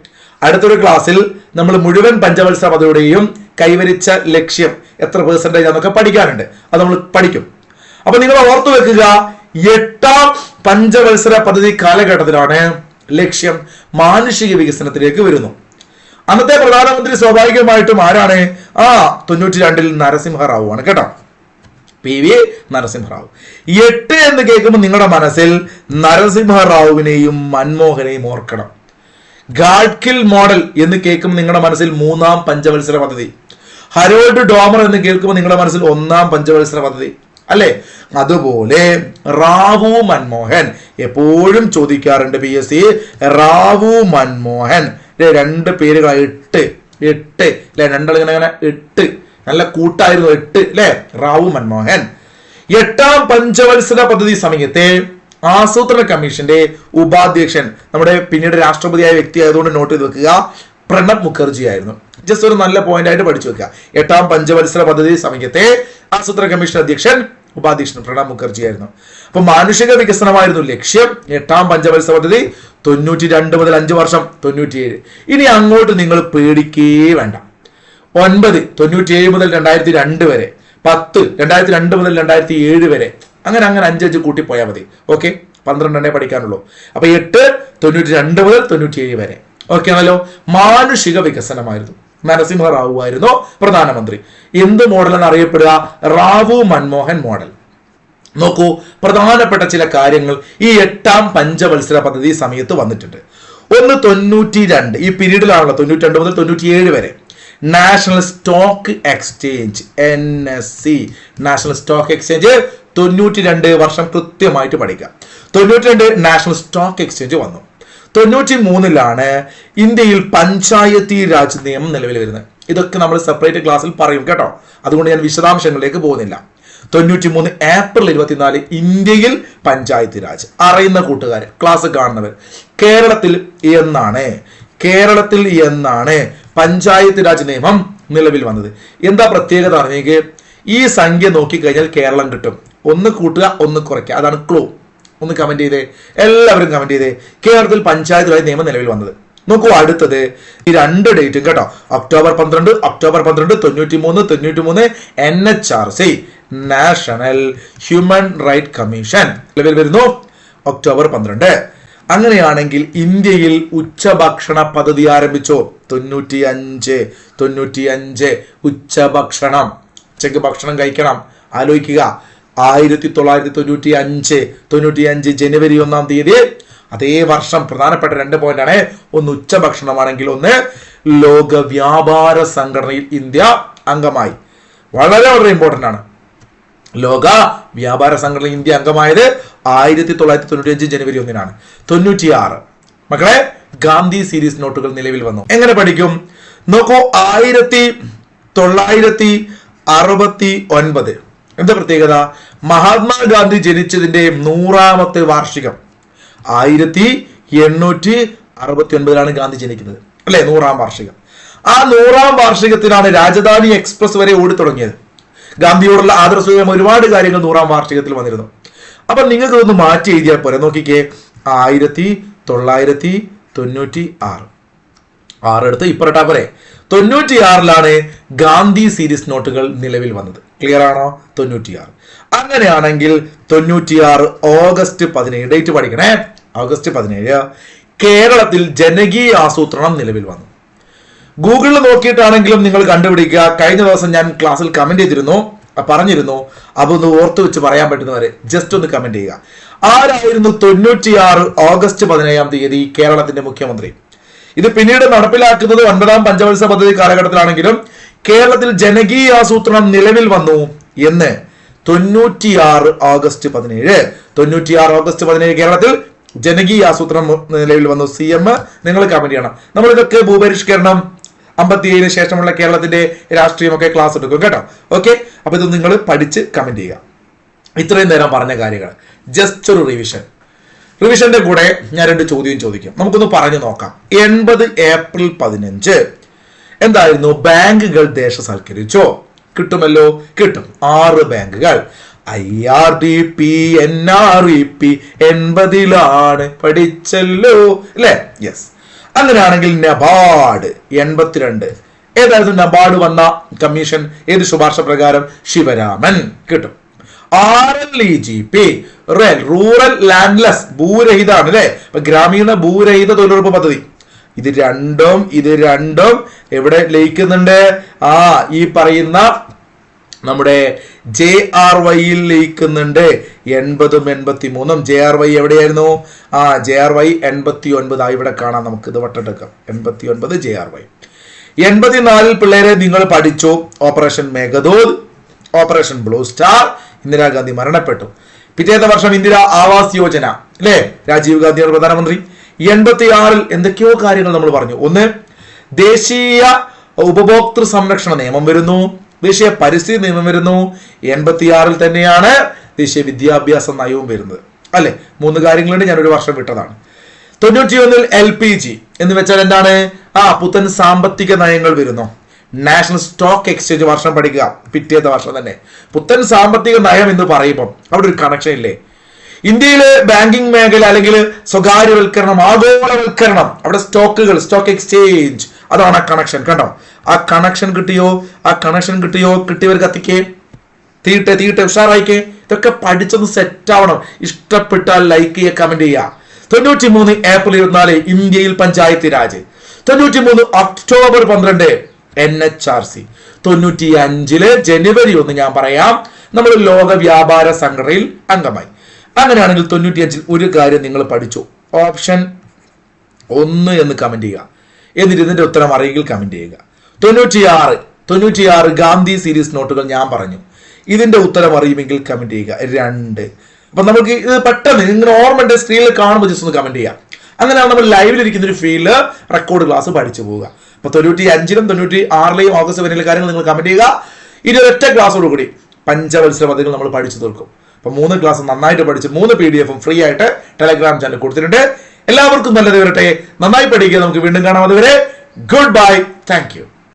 അടുത്തൊരു ക്ലാസ്സിൽ നമ്മൾ മുഴുവൻ പഞ്ചവത്സര പദ്ധതിയുടെയും കൈവരിച്ച ലക്ഷ്യം എത്ര പെർസെന്റേജ് എന്നൊക്കെ പഠിക്കാനുണ്ട്. അത് നമ്മൾ പഠിക്കും. അപ്പൊ നിങ്ങൾ ഓർത്തു വെക്കുക, 8ാം പഞ്ചവത്സര പദ്ധതി കാലഘട്ടത്തിലാണ് ലക്ഷ്യം മാനുഷിക വികസനത്തിലേക്ക് വരുന്നു. അന്നത്തെ പ്രധാനമന്ത്രി സ്വാഭാവികമായിട്ടും ആരാണ്? 92 നരസിംഹറാവു ആണ് കേട്ടോ, PV നരസിംഹറാവു. 8 എന്ന് കേൾക്കുമ്പോൾ നിങ്ങളുടെ മനസ്സിൽ നരസിംഹറാവുവിനെയും മൻമോഹനെയും ഓർക്കണം. ഗാഡ്കിൽ മോഡൽ എന്ന് കേൾക്കുമ്പോൾ നിങ്ങളുടെ മനസ്സിൽ 3ാം പഞ്ചവത്സര പദ്ധതി. ഹരോൾഡ് ഡോമർ എന്ന് കേൾക്കുമ്പോൾ നിങ്ങളുടെ മനസ്സിൽ 1ാം പഞ്ചവത്സര പദ്ധതി അല്ലെ? അതുപോലെ റാവു മൻമോഹൻ എപ്പോഴും ചോദിക്കാറുണ്ട് PSC. റാവു മൻമോഹൻ 2 പേരുകൾ 8 അല്ലെ, 2 ഇങ്ങനെ 8 നല്ല കൂട്ടായിരുന്നു 8 അല്ലെ. റാവു മൻമോഹൻ. 8ാം പഞ്ചവത്സര പദ്ധതി സമയത്തെ ആസൂത്രണ കമ്മീഷന്റെ ഉപാധ്യക്ഷൻ നമ്മുടെ പിന്നീട് രാഷ്ട്രപതിയായ വ്യക്തി ആയതുകൊണ്ട് നോട്ട് ചെയ്ത് വെക്കുക, പ്രണബ് മുഖർജി ആയിരുന്നു. ജസ്റ്റ് ഒരു നല്ല പോയിന്റ് ആയിട്ട് പഠിച്ചു വെക്കുക. 8ാം പഞ്ചവത്സര പദ്ധതി സമയത്തെ ആസൂത്രണ കമ്മീഷൻ അധ്യക്ഷൻ ഉപാധ്യക്ഷൻ പ്രണബ് മുഖർജി ആയിരുന്നു. അപ്പൊ മാനുഷിക വികസനമായിരുന്നു ലക്ഷ്യം. 8ാം പഞ്ചവത്സര പദ്ധതി 92 മുതൽ 5 വർഷം 97. ഇനി അങ്ങോട്ട് നിങ്ങൾ പേടിക്കേ വേണ്ട. 9 97 മുതൽ 2002 വരെ, 10 2002 മുതൽ 2007 വരെ, അങ്ങനെ 5 കൂട്ടിപ്പോയാൽ മതി. ഓക്കെ, 12 പഠിക്കാനുള്ളൂ. അപ്പൊ 8 92 മുതൽ 97 വരെ. ഓക്കെ ആണല്ലോ. മാനുഷിക വികസനമായിരുന്നു. നരസിംഹറാവു ആയിരുന്നു പ്രധാനമന്ത്രി. എന്ത് മോഡൽ എന്ന് അറിയപ്പെടുക? റാവു മൻമോഹൻ മോഡൽ. നോക്കൂ, പ്രധാനപ്പെട്ട ചില കാര്യങ്ങൾ ഈ 8ാം പഞ്ചവത്സര പദ്ധതി സമയത്ത് വന്നിട്ടുണ്ട്. ഒന്ന് 92, ഈ പീരീഡിലാണല്ലോ 92 മുതൽ 97 വരെ. National stock exchange, NSE, national stock exchange 92 വർഷം കൃത്യമായിട്ട് പഠിക്കുക. 92 നാഷണൽ സ്റ്റോക്ക് എക്സ്ചേഞ്ച് വന്നു. 93 ഇന്ത്യയിൽ പഞ്ചായത്തി രാജ് നിയമം നിലവിൽ വരുന്നത്. ഇതൊക്കെ നമ്മൾ സെപ്പറേറ്റ് ക്ലാസ്സിൽ പറയും കേട്ടോ, അതുകൊണ്ട് ഞാൻ വിശദാംശങ്ങളിലേക്ക് പോകുന്നില്ല. 93 ഏപ്രിൽ 24 ഇന്ത്യയിൽ പഞ്ചായത്തി രാജ്. അറിയുന്ന കൂട്ടുകാർ, ക്ലാസ് കാണുന്നവർ, കേരളത്തിൽ എന്നാണ് പഞ്ചായത്ത് രാജ് നിയമം നിലവിൽ വന്നത്? എന്താ പ്രത്യേകത അറിഞ്ഞെങ്കിൽ ഈ സംഖ്യ നോക്കിക്കഴിഞ്ഞാൽ കേരളം കിട്ടും. ഒന്ന് കൂട്ടുക, ഒന്ന് കുറയ്ക്കുക, അതാണ് ക്ലൂ. ഒന്ന് കമന്റ് ചെയ്തേ, എല്ലാവരും കമന്റ് ചെയ്തേ. കേരളത്തിൽ പഞ്ചായത്ത് രാജ് നിയമം നിലവിൽ വന്നത്. നോക്കൂ, അടുത്തത് ഈ 2 ഡേറ്റും കേട്ടോ. October 12 93 NHRC, national human right commission നിലവിൽ വരുന്നു ഒക്ടോബർ 12. അങ്ങനെയാണെങ്കിൽ ഇന്ത്യയിൽ ഉച്ചഭക്ഷണ പദ്ധതി ആരംഭിച്ചോ? 95 ഉച്ചഭക്ഷണം, ഉച്ചയ്ക്ക് ഭക്ഷണം കഴിക്കണം. ആലോചിക്കുക, 1995 ജനുവരി 1-ാം തീയതി. അതേ വർഷം പ്രധാനപ്പെട്ട 2 പോയിന്റാണ്. ഒന്ന് ഉച്ചഭക്ഷണമാണെങ്കിൽ ഒന്ന് ലോക വ്യാപാര സംഘടനയിൽ ഇന്ത്യ അംഗമായി. വളരെ വളരെ ഇമ്പോർട്ടന്റ് ആണ്. ലോക വ്യാപാര സംഘടനയിൽ ഇന്ത്യ അംഗമായത് 1995 ജനുവരി 1-നാണ്. 96 മക്കളെ ഗാന്ധി സീരീസ് നോട്ടുകൾ നിലവിൽ വന്നു. എങ്ങനെ പഠിക്കും? നോക്കൂ, 1969 എന്താ പ്രത്യേകത? മഹാത്മാഗാന്ധി ജനിച്ചതിന്റെ 100ാമത്തെ വാർഷികം. 1869 ഗാന്ധി ജനിക്കുന്നത് അല്ലെ, 100ാം വാർഷികം. ആ 100ാം വാർഷികത്തിലാണ് രാജധാനി എക്സ്പ്രസ് വരെ ഓടി തുടങ്ങിയത്. ഗാന്ധിയോടുള്ള ആദരസൂചകം ഒരുപാട് കാര്യങ്ങൾ 100ാം വാർഷികത്തിൽ വന്നിരുന്നു. അപ്പൊ നിങ്ങൾക്ക് ഇതൊന്ന് മാറ്റി എഴുതിയാൽ പോരെ. നോക്കിക്കേ, 1996 എടുത്ത് ഇപ്പറട്ടാ പോരെ. 96 ഗാന്ധി സീരീസ് നോട്ടുകൾ നിലവിൽ വന്നത്. ക്ലിയർ ആണോ? 96. അങ്ങനെയാണെങ്കിൽ 96 ഓഗസ്റ്റ് 17, ഡേറ്റ് പഠിക്കണേ, ഓഗസ്റ്റ് 17 കേരളത്തിൽ ജനകീയ ആസൂത്രണം നിലവിൽ വന്നു. ഗൂഗിളിൽ നോക്കിയിട്ടാണെങ്കിലും നിങ്ങൾ കണ്ടുപിടിക്കുക. കഴിഞ്ഞ ദിവസം ഞാൻ ക്ലാസ്സിൽ കമന്റ് ചെയ്തിരുന്നു, പറഞ്ഞിരുന്നു. അപ്പൊ ഒന്ന് ഓർത്തു വെച്ച് പറയാൻ പറ്റുന്നവരെ ജസ്റ്റ് ഒന്ന് കമന്റ് ചെയ്യുക. ആരായിരുന്നു 96 ഓഗസ്റ്റ് 17 കേരളത്തിന്റെ മുഖ്യമന്ത്രി? ഇത് പിന്നീട് നടപ്പിലാക്കുന്നത് 9ാം പഞ്ചവത്സര പദ്ധതി കാലഘട്ടത്തിലാണെങ്കിലും കേരളത്തിൽ ജനകീയ ആസൂത്രണം നിലവിൽ വന്നു എന്ന് 96 ഓഗസ്റ്റ് 17 കേരളത്തിൽ ജനകീയ ആസൂത്രണം നിലവിൽ വന്നു. CM നിങ്ങൾ കമന്റ് ചെയ്യണം. നമ്മൾ ഇതൊക്കെ ഭൂപരിഷ്കരണം 57 ശേഷമുള്ള കേരളത്തിന്റെ രാഷ്ട്രീയമൊക്കെ ക്ലാസ് എടുക്കും കേട്ടോ. ഓക്കെ, അപ്പൊ ഇത് നിങ്ങൾ പഠിച്ച് കമന്റ് ചെയ്യുക. ഇത്രയും നേരം പറഞ്ഞ കാര്യങ്ങൾ ജസ്റ്റ് ഒരു റിവിഷന്റെ കൂടെ ഞാൻ 2 ചോദ്യം ചോദിക്കും. നമുക്കൊന്ന് പറഞ്ഞു നോക്കാം. 80 ഏപ്രിൽ 15 എന്തായിരുന്നു? ബാങ്കുകൾ ദേശസാൽക്കരിച്ചോ? കിട്ടുമല്ലോ, കിട്ടും. 6 ബാങ്കുകൾ IRDP NREP 80ലാണ് പഠിച്ചല്ലോ അല്ലെ? യെസ്. അങ്ങനെയാണെങ്കിൽ നബാർഡ് 82. ഏതായിരുന്നു നബാർഡ് വന്ന കമ്മീഷൻ? ഏത് ശുപാർശ പ്രകാരം? ശിവരാമൻ. കിട്ടും. RLEGP റൂറൽ ലാൻഡ്ലെസ്, ഭൂരഹിതാണ് അല്ലെ, ഗ്രാമീണ ഭൂരഹിത തൊഴിലുറപ്പ് പദ്ധതി. ഇത് രണ്ടും എവിടെ ലയിക്കുന്നുണ്ട്? ഈ പറയുന്ന നമ്മുടെ JRYയിൽ ലയിക്കുന്നുണ്ട്. 80ഉം 83ഉം JRY എവിടെയായിരുന്നു? JRY 89. ഇവിടെ കാണാം, നമുക്ക് ഇത് വട്ടെടുക്കാം. 89 JRY. 84 പിള്ളേരെ നിങ്ങൾ പഠിച്ചു. Operation Meghdoot, operation Blue star. Indira Gandhi മരണപ്പെട്ടു. പിറ്റേത്തെ വർഷം ഇന്ദിരാ ആവാസ് യോജന അല്ലെ, രാജീവ് ഗാന്ധിയാണ് പ്രധാനമന്ത്രി. 86 എന്തൊക്കെയോ കാര്യങ്ങൾ നമ്മൾ പറഞ്ഞു. ഒന്ന്, ദേശീയ ഉപഭോക്തൃ സംരക്ഷണ നിയമം വരുന്നു, ദേശീയ പരിസ്ഥിതി നിയമം വരുന്നു. 86 തന്നെയാണ് ദേശീയ വിദ്യാഭ്യാസ നയവും വരുന്നത് അല്ലെ. 3 കാര്യങ്ങളുണ്ട്, ഞാൻ ഒരു വർഷം വിട്ടതാണ്. 91 LPG എന്ന് വെച്ചാൽ എന്താണ്? പുത്തൻ സാമ്പത്തിക നയങ്ങൾ വരുന്നു. നാഷണൽ സ്റ്റോക്ക് എക്സ്ചേഞ്ച് വർഷം പഠിക്കുക, പിറ്റേത്തെ വർഷം തന്നെ. പുത്തൻ സാമ്പത്തിക നയം എന്ന് പറയുമ്പോൾ അവിടെ ഒരു കണക്ഷൻ ഇല്ലേ? ഇന്ത്യയിലെ ബാങ്കിങ് മേഖല അല്ലെങ്കിൽ സ്വകാര്യവൽക്കരണം, ആഗോളവൽക്കരണം, അവിടെ സ്റ്റോക്ക് എക്സ്ചേഞ്ച്, അതാണ് ആ കണക്ഷൻ. കണ്ടോ? ആ കണക്ഷൻ കിട്ടിയോ? കിട്ടിയവർ കത്തിക്കേ, തീട്ടെ ഉഷാറായിക്കേ. ഇതൊക്കെ പഠിച്ചൊന്ന് സെറ്റ് ആവണം. ഇഷ്ടപ്പെട്ടാൽ ലൈക്ക് ചെയ്യുക, കമന്റ് ചെയ്യുക. 93 ഏപ്രിൽ 24 ഇന്ത്യയിൽ പഞ്ചായത്ത് രാജ്. 93 October 12 NHRC. 95 ജനുവരി 1 ഞാൻ പറയാം, നമ്മൾ ലോക വ്യാപാര സംഘടനയിൽ അംഗമായി. അങ്ങനെയാണെങ്കിൽ 95 ഒരു കാര്യം നിങ്ങൾ പഠിച്ചു. ഓപ്ഷൻ 1 എന്ന് കമന്റ് ചെയ്യുക. എന്നിട്ട് ഇതിന്റെ ഉത്തരം അറിയെങ്കിൽ കമന്റ് ചെയ്യുക. 96 ഗാന്ധി സീരീസ് നോട്ടുകൾ ഞാൻ പറഞ്ഞു. ഇതിന്റെ ഉത്തരം അറിയുമെങ്കിൽ കമന്റ് ചെയ്യുക. 2. അപ്പൊ നമുക്ക് ഇത് പെട്ടെന്ന് ഇങ്ങനെ ഓർമ്മയുടെ സ്ക്രീനിൽ കാണുമ്പോൾ ജസ്റ്റ് ഒന്ന് കമന്റ് ചെയ്യാം. അങ്ങനെയാണ് നമ്മൾ ലൈവിലിരിക്കുന്ന ഒരു ഫീൽഡ് റെക്കോർഡ് ക്ലാസ് പഠിച്ചു പോവുക. അപ്പൊ 95ലും 96ലെയും ഓഗസ്റ്റ് 17 കാര്യങ്ങൾ നിങ്ങൾ കമന്റ് ചെയ്യുക. ഇനി ഒരൊറ്റ ക്ലാസ്സോടുകൂടി പഞ്ചവത്സര പദ്ധതികൾ നമ്മൾ പഠിച്ചു തീർക്കും. അപ്പൊ 3 ക്ലാസ് നന്നായിട്ട് പഠിച്ച് 3 PDF ഫ്രീ ആയിട്ട് ടെലഗ്രാം ചാനൽ കൊടുത്തിട്ടുണ്ട്. എല്ലാവർക്കും നല്ലത് വരട്ടെ, നന്നായി പഠിക്കുക. നമുക്ക് വീണ്ടും കാണാം. അതുവരെ ഗുഡ് ബൈ, താങ്ക് യു.